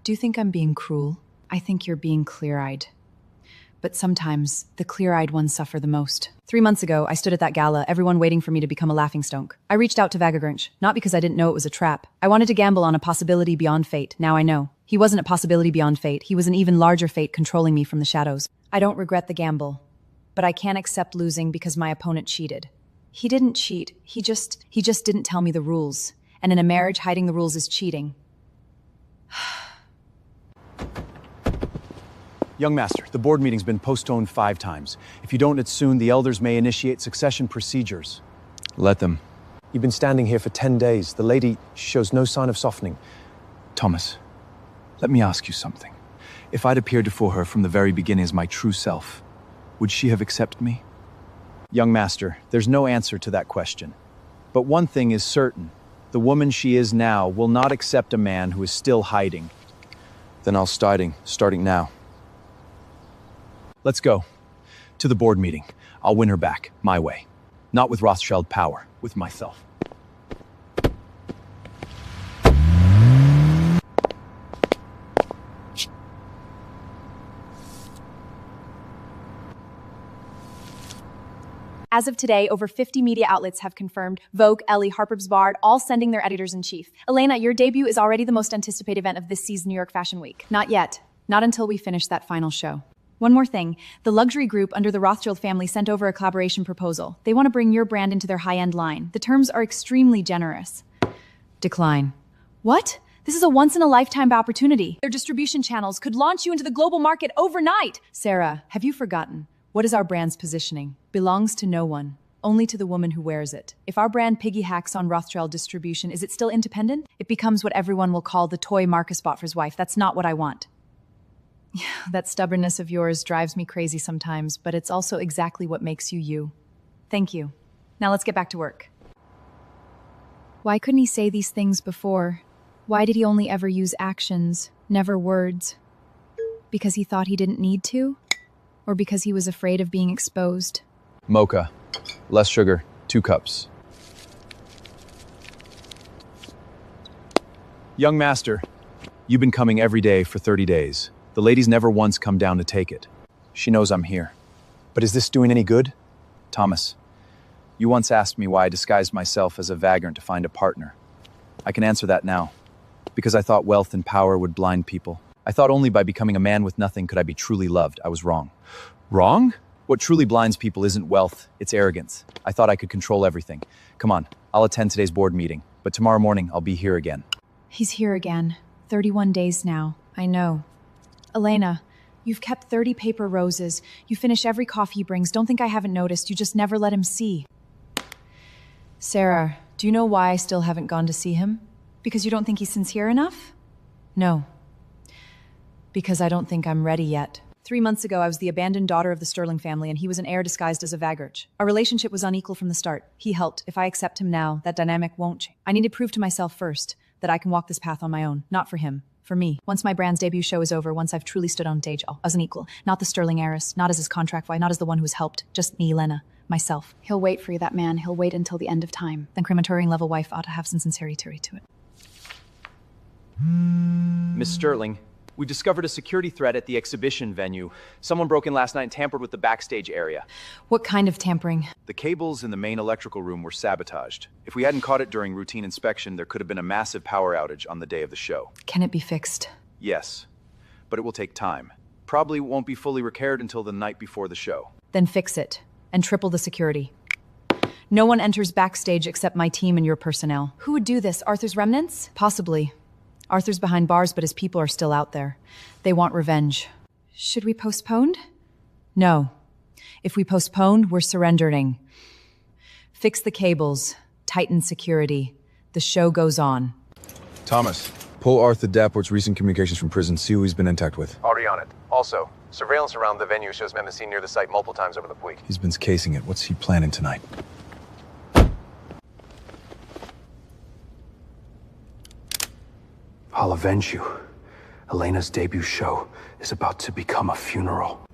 do you think I'm being cruel? I think you're being clear-eyed. But sometimes, the clear-eyed ones suffer the most. 3 months ago, I stood at that gala, everyone waiting for me to become a laughingstock. I reached out to Beggar King, not because I didn't know it was a trap. I wanted to gamble on a possibility beyond fate. Now I know. He wasn't a possibility beyond fate. He was an even larger fate controlling me from the shadows. I don't regret the gamble, but I can't accept losing because my opponent cheated. He didn't cheat. He just didn't tell me the rules. And in a marriage, hiding the rules is cheating. Young master, the board meeting's been postponed 5 times. If you don't it soon, the elders may initiate succession procedures. Let them. You've been standing here for 10 days. The lady shows no sign of softening. Thomas, let me ask you something. If I'd appeared before her from the very beginning as my true self, would she have accepted me? Young master, there's no answer to that question. But one thing is certain. The woman she is now will not accept a man who is still hiding. Then I'll starting now. Let's go. To the board meeting. I'll win her back, my way. Not with Rothschild power, with myself. As of today, over 50 media outlets have confirmed Vogue, Elle, Harper's Bazaar, all sending their editors-in-chief. Elena, your debut is already the most anticipated event of this season's New York Fashion Week. Not yet. Not until we finish that final show. One more thing. The luxury group under the Rothschild family sent over a collaboration proposal. They want to bring your brand into their high-end line. The terms are extremely generous. Decline. What? This is a once-in-a-lifetime opportunity. Their distribution channels could launch you into the global market overnight. Sarah, have you forgotten? What is our brand's positioning? Belongs to no one, only to the woman who wears it. If our brand piggy hacks on Rothschild distribution, is it still independent? It becomes what everyone will call the toy Marcus bought for his wife. That's not what I want. That stubbornness of yours drives me crazy sometimes, but it's also exactly what makes you you. Thank you. Now let's get back to work. Why couldn't he say these things before? Why did he only ever use actions, never words? Because he thought he didn't need to? Or because he was afraid of being exposed? Mocha. Less sugar. 2 cups. Young master, you've been coming every day for 30 days. The lady's never once come down to take it. She knows I'm here. But is this doing any good? Thomas, you once asked me why I disguised myself as a vagrant to find a partner. I can answer that now. Because I thought wealth and power would blind people. I thought only by becoming a man with nothing could I be truly loved. I was wrong. Wrong? What truly blinds people isn't wealth, it's arrogance. I thought I could control everything. Come on, I'll attend today's board meeting, but tomorrow morning I'll be here again. He's here again. 31 days now. I know. Elena, you've kept 30 paper roses. You finish every coffee he brings. Don't think I haven't noticed. You just never let him see. Sarah, do you know why I still haven't gone to see him? Because you don't think he's sincere enough? No. Because I don't think I'm ready yet. 3 months ago, I was the abandoned daughter of the Sterling family, and he was an heir disguised as a vagrant. Our relationship was unequal from the start. He helped. If I accept him now, that dynamic won't change. I need to prove to myself first that I can walk this path on my own. Not for him. For me. Once my brand's debut show is over, once I've truly stood on stage as an equal. Not the Sterling heiress, not as his contract wife, not as the one who has helped. Just me, Elena. Myself. He'll wait for you, that man. He'll wait until the end of time. Then crematorium-level wife ought to have some sincerity to it. Miss Sterling, we discovered a security threat at the exhibition venue. Someone broke in last night and tampered with the backstage area. What kind of tampering? The cables in the main electrical room were sabotaged. If we hadn't caught it during routine inspection, there could have been a massive power outage on the day of the show. Can it be fixed? Yes, but it will take time. Probably won't be fully repaired until the night before the show. Then fix it, and triple the security. No one enters backstage except my team and your personnel. Who would do this? Arthur's remnants? Possibly. Arthur's behind bars, but his people are still out there. They want revenge. Should we postpone? No. If we postpone, we're surrendering. Fix the cables. Tighten security. The show goes on. Thomas, pull Arthur Dapport's recent communications from prison. See who he's been in contact with. Already on it. Also, surveillance around the venue shows men seen near the site multiple times over the week. He's been casing it. What's he planning tonight? I'll avenge you. Elena's debut show is about to become a funeral.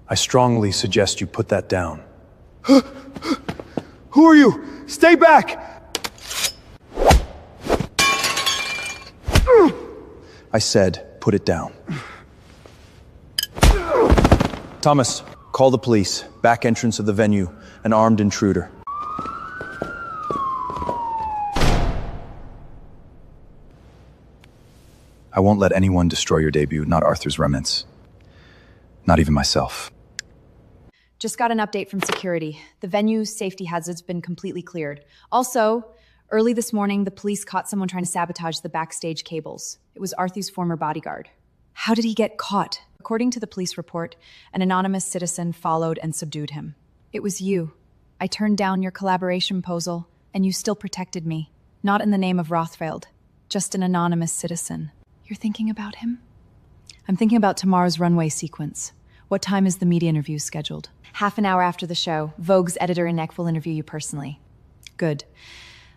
I strongly suggest you put that down. Who are you? Stay back! I said, put it down. Thomas, call the police. Back entrance of the venue. An armed intruder. I won't let anyone destroy your debut, not Arthur's remnants. Not even myself. Just got an update from security. The venue's safety hazards been completely cleared. Also, early this morning, the police caught someone trying to sabotage the backstage cables. It was Arthur's former bodyguard. How did he get caught? According to the police report, an anonymous citizen followed and subdued him. It was you. I turned down your collaboration proposal, and you still protected me. Not in the name of Rothschild. Just an anonymous citizen. You're thinking about him? I'm thinking about tomorrow's runway sequence. What time is the media interview scheduled? Half an hour after the show. Vogue's editor-in-chief will interview you personally. Good.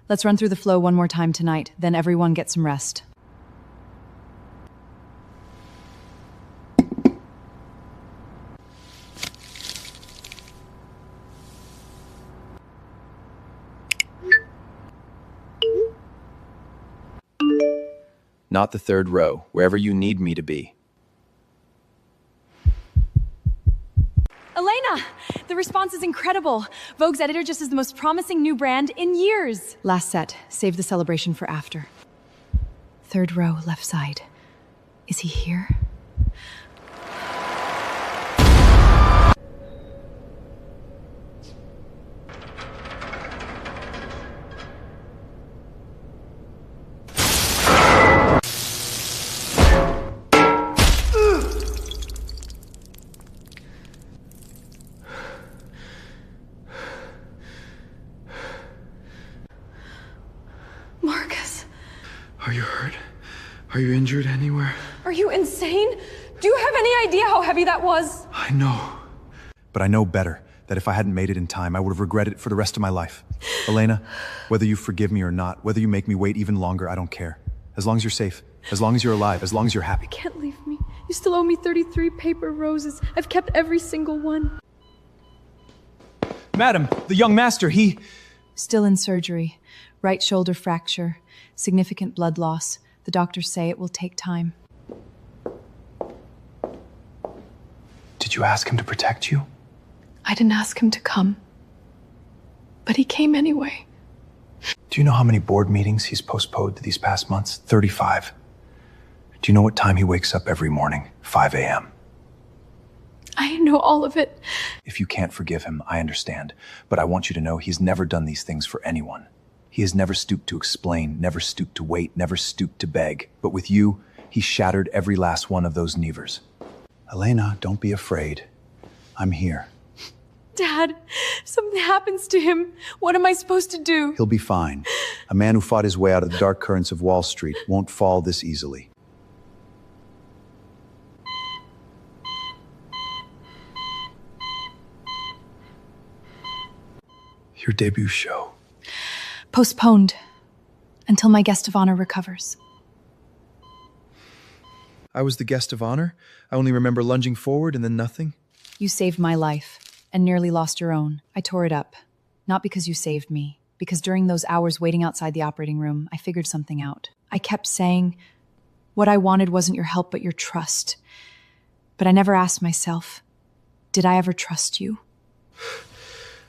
Let's run through the flow one more time tonight, then everyone get some rest. Not the third row, wherever you need me to be. Elena! The response is incredible. Vogue's editor just is the most promising new brand in years. Last set. Save the celebration for after. Third row, left side. Is he here? Are you hurt? Are you injured anywhere? Are you insane? Do you have any idea how heavy that was? I know. But I know better, that if I hadn't made it in time, I would have regretted it for the rest of my life. Elena, whether you forgive me or not, whether you make me wait even longer, I don't care. As long as you're safe, as long as you're alive, as long as you're happy. You can't leave me. You still owe me 33 paper roses. I've kept every single one. Madam, the young master, he... Still in surgery. Right shoulder fracture. Significant blood loss. The doctors say it will take time. Did you ask him to protect you? I didn't ask him to come. But he came anyway. Do you know how many board meetings he's postponed these past months? 35. Do you know what time he wakes up every morning? 5 a.m. I know all of it. If you can't forgive him, I understand. But I want you to know he's never done these things for anyone. He has never stooped to explain, never stooped to wait, never stooped to beg. But with you, he shattered every last one of those nevers. Elena, don't be afraid. I'm here. Dad, something happens to him. What am I supposed to do? He'll be fine. A man who fought his way out of the dark currents of Wall Street won't fall this easily. Your debut show. Postponed. Until my guest of honor recovers. I was the guest of honor? I only remember lunging forward and then nothing? You saved my life, and nearly lost your own. I tore it up. Not because you saved me, because during those hours waiting outside the operating room, I figured something out. I kept saying, what I wanted wasn't your help, but your trust. But I never asked myself, did I ever trust you?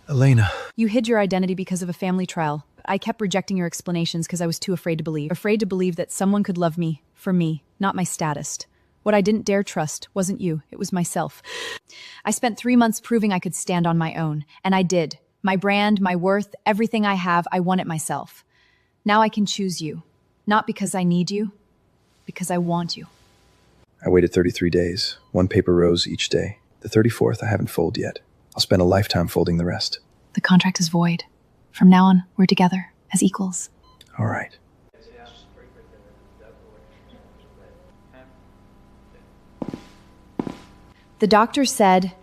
Elena. You hid your identity because of a family trial. I kept rejecting your explanations because I was too afraid to believe. Afraid to believe that someone could love me, for me, not my status. What I didn't dare trust wasn't you, it was myself. I spent 3 months proving I could stand on my own, and I did. My brand, my worth, everything I have, I won it myself. Now I can choose you. Not because I need you, because I want you. I waited 33 days, 1 paper rose each day. The 34th I haven't folded yet. I'll spend a lifetime folding the rest. The contract is void. From now on, we're together, as equals. All right. The doctor said,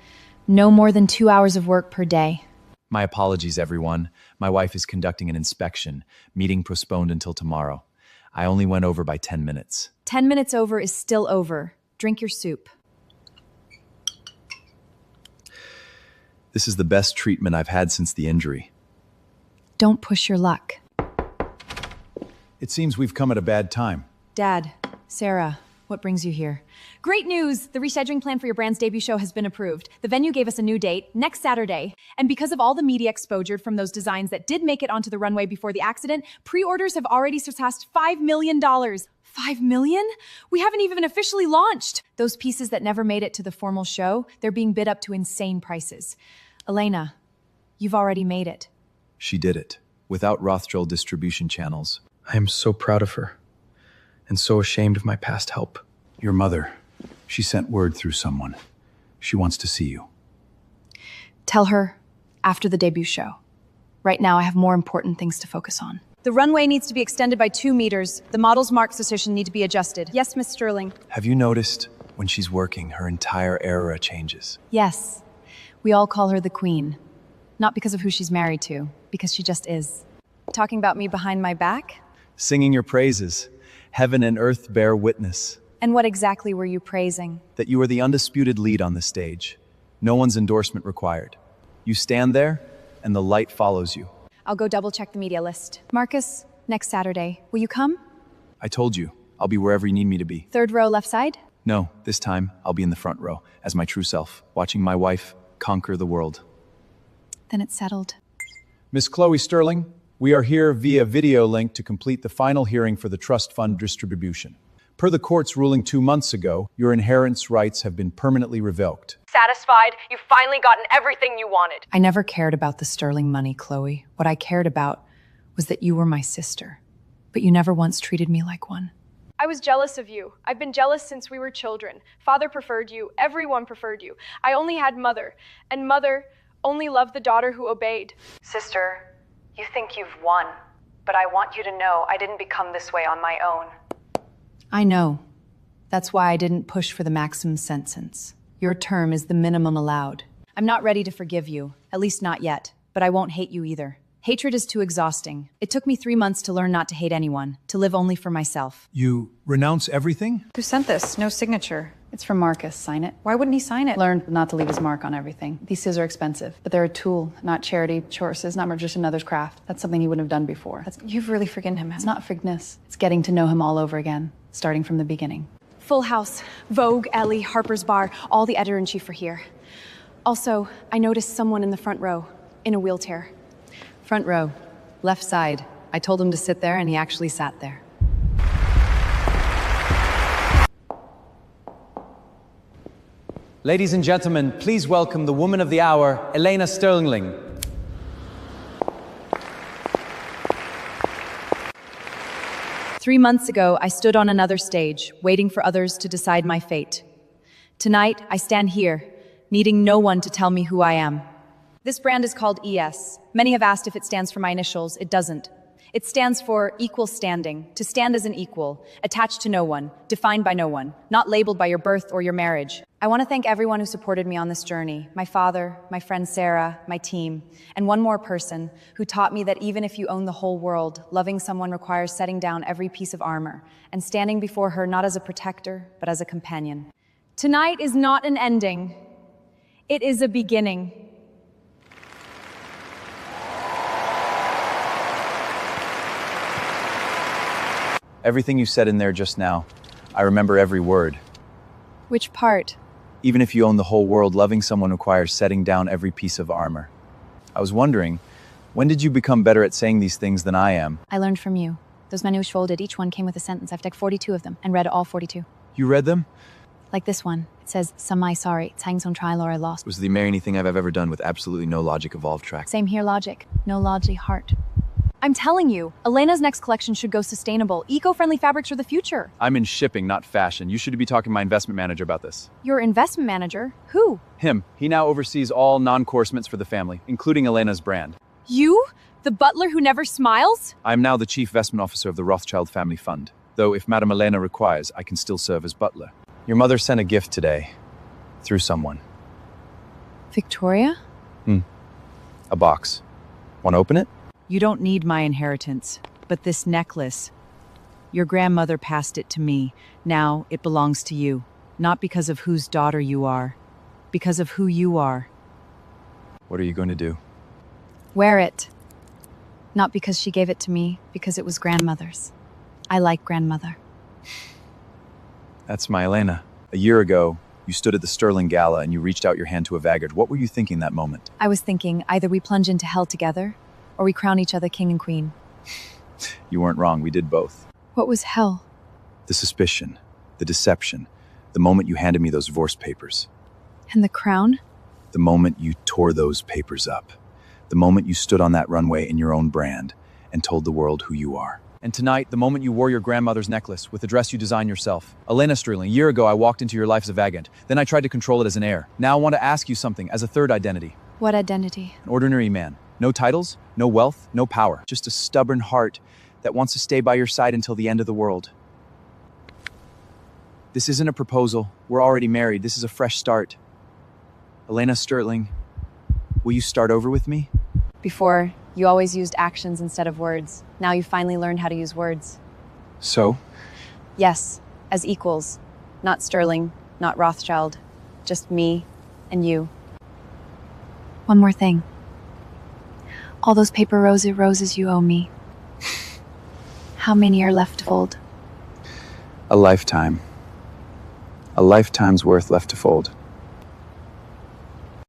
no more than 2 hours of work per day. My apologies, everyone. My wife is conducting an inspection. Meeting postponed until tomorrow. I only went over by 10 minutes. 10 minutes over is still over. Drink your soup. This is the best treatment I've had since the injury. Don't push your luck. It seems we've come at a bad time. Dad, Sarah, what brings you here? Great news! The rescheduling plan for your brand's debut show has been approved. The venue gave us a new date, next Saturday. And because of all the media exposure from those designs that did make it onto the runway before the accident, pre-orders have already surpassed $5 million. $5 million? We haven't even officially launched. Those pieces that never made it to the formal show, they're being bid up to insane prices. Elena, you've already made it. She did it, without Rothschild distribution channels. I am so proud of her, and so ashamed of my past help. Your mother, she sent word through someone. She wants to see you. Tell her after the debut show. Right now, I have more important things to focus on. The runway needs to be extended by 2 meters. The model's mark position need to be adjusted. Yes, Miss Sterling. Have you noticed when she's working, her entire aura changes? Yes. We all call her the Queen. Not because of who she's married to, because she just is. Talking about me behind my back? Singing your praises. Heaven and earth bear witness. And what exactly were you praising? That you are the undisputed lead on the stage. No one's endorsement required. You stand there, and the light follows you. I'll go double check the media list. Marcus, next Saturday, will you come? I told you, I'll be wherever you need me to be. 3rd row, left side? No, this time, I'll be in the front row, as my true self, watching my wife conquer the world. Then it's settled. Miss Chloe Sterling, we are here via video link to complete the final hearing for the trust fund distribution. Per the court's ruling 2 months ago, your inheritance rights have been permanently revoked. Satisfied? You've finally gotten everything you wanted. I never cared about the Sterling money, Chloe. What I cared about was that you were my sister. But you never once treated me like one. I was jealous of you. I've been jealous since we were children. Father preferred you. Everyone preferred you. I only had Mother. And Mother only loved the daughter who obeyed. Sister, you think you've won, but I want you to know I didn't become this way on my own. I know. That's why I didn't push for the maximum sentence. Your term is the minimum allowed. I'm not ready to forgive you, at least not yet, but I won't hate you either. Hatred is too exhausting. It took me 3 months to learn not to hate anyone, to live only for myself. You renounce everything? Who sent this? No signature. It's from Marcus. Sign it. Why wouldn't he sign it? Learned not to leave his mark on everything. These scissors are expensive, but they're a tool, not charity. Choices, not just another's craft. That's something he wouldn't have done before. You've really forgiven him. It's not forgiveness. It's getting to know him all over again, starting from the beginning. Full House, Vogue, Ellie, Harper's Bar, all the editor-in-chief are here. Also, I noticed someone in the front row, in a wheelchair. Front row, left side. I told him to sit there, and he actually sat there. Ladies and gentlemen, please welcome the woman of the hour, Elena Sterling. 3 months ago, I stood on another stage, waiting for others to decide my fate. Tonight, I stand here, needing no one to tell me who I am. This brand is called ES. Many have asked if it stands for my initials. It doesn't. It stands for equal standing, to stand as an equal, attached to no one, defined by no one, not labeled by your birth or your marriage. I want to thank everyone who supported me on this journey, my father, my friend Sarah, my team, and one more person who taught me that even if you own the whole world, loving someone requires setting down every piece of armor and standing before her not as a protector, but as a companion. Tonight is not an ending. It is a beginning. Everything you said in there just now, I remember every word. Which part? Even if you own the whole world, loving someone requires setting down every piece of armor. I was wondering, when did you become better at saying these things than I am? I learned from you. Those menus folded, each one came with a sentence. I've typed 42 of them and read all 42. You read them? Like this one. It says, "Some sorry, thanks on trial or I lost." It was the merry thing I've ever done with absolutely no logic evolved track. Same here, logic. No logic, heart. I'm telling you, Elena's next collection should go sustainable. Eco-friendly fabrics are the future. I'm in shipping, not fashion. You should be talking to my investment manager about this. Your investment manager? Who? Him. He now oversees all non-coursements for the family, including Elena's brand. You? The butler who never smiles? I'm now the chief investment officer of the Rothschild Family Fund. Though if Madame Elena requires, I can still serve as butler. Your mother sent a gift today. Through someone. Victoria? A box. Want to open it? You don't need my inheritance, but this necklace. Your grandmother passed it to me. Now it belongs to you. Not because of whose daughter you are, because of who you are. What are you going to do? Wear it. Not because she gave it to me, because it was grandmother's. I like grandmother. That's my Elena. A year ago, you stood at the Sterling Gala and you reached out your hand to a vagrant. What were you thinking that moment? I was thinking either we plunge into hell together, or we crown each other king and queen. You weren't wrong, we did both. What was hell? The suspicion, the deception, the moment you handed me those divorce papers. And the crown? The moment you tore those papers up. The moment you stood on that runway in your own brand and told the world who you are. And tonight, the moment you wore your grandmother's necklace with a dress you designed yourself. Elena Sterling, a year ago I walked into your life as a vagrant. Then I tried to control it as an heir. Now I want to ask you something as a third identity. What identity? An ordinary man. No titles, no wealth, no power. Just a stubborn heart that wants to stay by your side until the end of the world. This isn't a proposal. We're already married. This is a fresh start. Elena Sterling, will you start over with me? Before, you always used actions instead of words. Now you finally learned how to use words. So? Yes, as equals. Not Sterling, not Rothschild. Just me and you. One more thing. All those paper roses you owe me. How many are left to fold? A lifetime. A lifetime's worth left to fold.